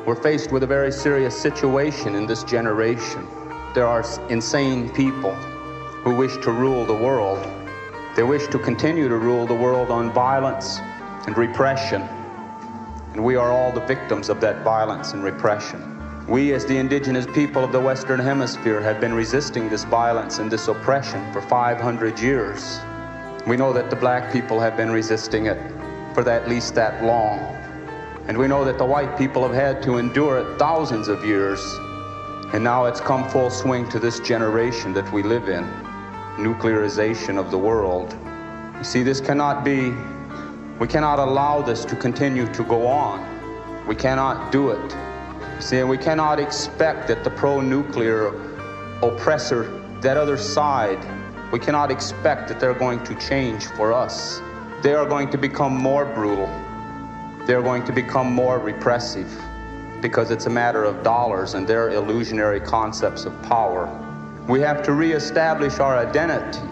We're faced with a very serious situation in this generation. There are insane people who wish to rule the world. They wish to continue to rule the world on violence and repression. And we are all the victims of that violence and repression. We, as the indigenous people of the Western Hemisphere, have been resisting this violence and this oppression for 500 years. We know that the black people have been resisting it for at least that long. And we know that the white people have had to endure it thousands of years. And now it's come full swing to this generation that we live in. Nuclearization of the world. You see, this cannot be, we cannot allow this to continue to go on. We cannot do it. See, and we cannot expect that the pro-nuclear oppressor, that other side, we cannot expect that they're going to change for us. They are going to become more brutal. They're going to become more repressive because it's a matter of dollars and their illusionary concepts of power. We have to reestablish our identity.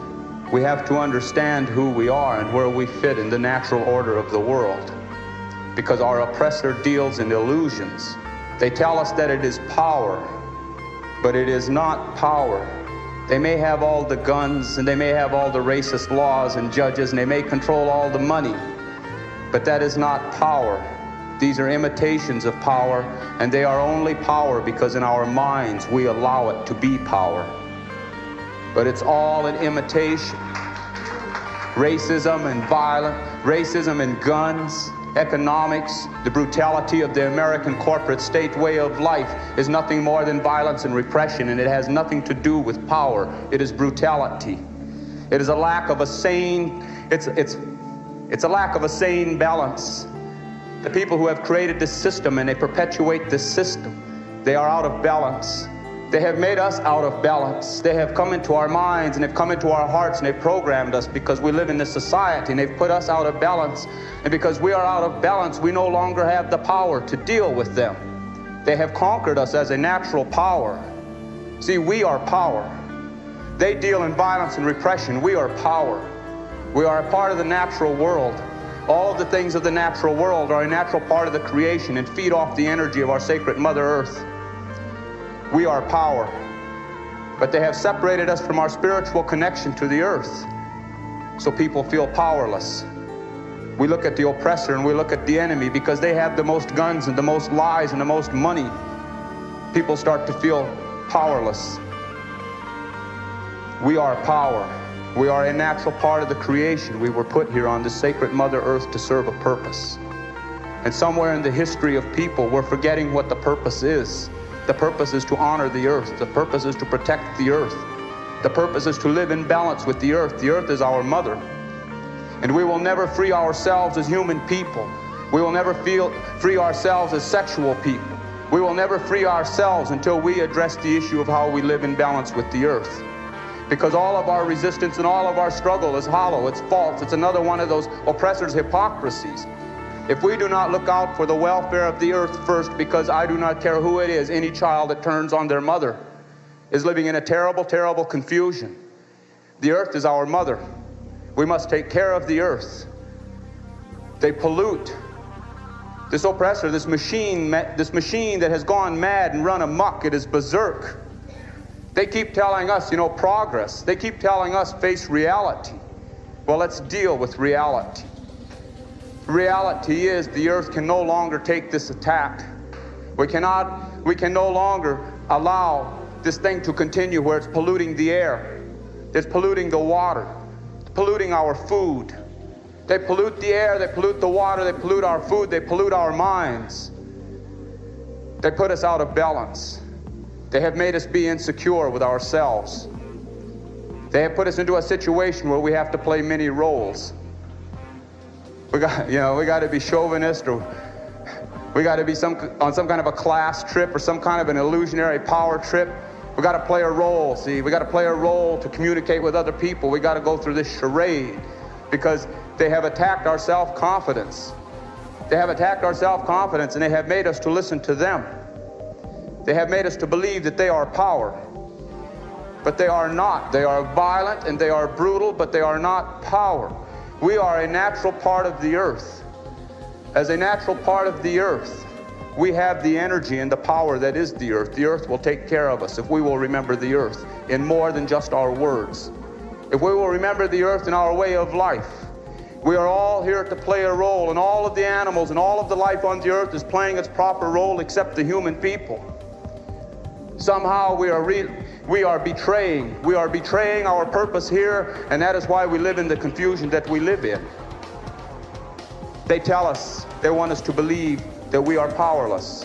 We have to understand who we are and where we fit in the natural order of the world, because our oppressor deals in illusions. They tell us that it is power, but it is not power. They may have all the guns and they may have all the racist laws and judges and they may control all the money, but that is not power. These are imitations of power, and they are only power because in our minds we allow it to be power. But it's all an imitation. Racism and violence, racism and guns, economics, the brutality of the American corporate state way of life is nothing more than violence and repression, and it has nothing to do with power. It is brutality. It is a lack of a sane, it's a lack of a sane balance. The people who have created this system and they perpetuate this system, they are out of balance. They have made us out of balance. They have come into our minds and they've come into our hearts and they've programmed us because we live in this society, and they've put us out of balance. And because we are out of balance, we no longer have the power to deal with them. They have conquered us as a natural power. See, we are power. They deal in violence and repression. We are power. We are a part of the natural world. All of the things of the natural world are a natural part of the creation and feed off the energy of our sacred Mother Earth. We are power. But they have separated us from our spiritual connection to the earth, so people feel powerless. We look at the oppressor and we look at the enemy because they have the most guns and the most lies and the most money. People start to feel powerless. We are power. We are a natural part of the creation. We were put here on this sacred Mother Earth to serve a purpose. And somewhere in the history of people, we're forgetting what the purpose is. The purpose is to honor the earth. The purpose is to protect the earth. The purpose is to live in balance with the earth. The earth is our mother. And we will never free ourselves as human people. We will never free ourselves as sexual people. We will never free ourselves until we address the issue of how we live in balance with the earth. Because all of our resistance and all of our struggle is hollow, it's false. It's another one of those oppressors' hypocrisies. If we do not look out for the welfare of the earth first, because I do not care who it is, any child that turns on their mother is living in a terrible, terrible confusion. The earth is our mother. We must take care of the earth. They pollute. This oppressor, this machine that has gone mad and run amok, it is berserk. They keep telling us, progress. They keep telling us face reality. Well, let's deal with reality. Reality is the earth can no longer take this attack. We can no longer allow this thing to continue where it's polluting the air. It's polluting the water. It's polluting our food. They pollute the air, they pollute the water, they pollute our food, they pollute our minds. They put us out of balance. They have made us be insecure with ourselves. They have put us into a situation where we have to play many roles. We got to be chauvinist, or we got to be on some kind of a class trip or some kind of an illusionary power trip. We got to play a role. See, we got to play a role to communicate with other people. We got to go through this charade because they have attacked our self-confidence. They have attacked our self-confidence, and they have made us to listen to them. They have made us to believe that they are power, but they are not. They are violent and they are brutal, but they are not power. We are a natural part of the earth. As a natural part of the earth, We have the energy and the power that is the earth. The earth will take care of us if we will remember the earth in more than just our words. If we will remember the earth in our way of life. We are all here to play a role, and all of the animals and all of the life on the earth is playing its proper role except the human people. Somehow we are betraying our purpose here, and that is why we live in the confusion that we live in. They tell us, they want us to believe that we are powerless.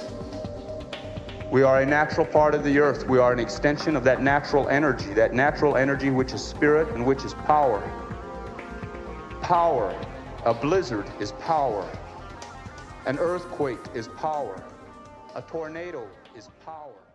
We are a natural part of the earth. We are an extension of that natural energy which is spirit and which is power. Power. A blizzard is power. An earthquake is power. A tornado is power.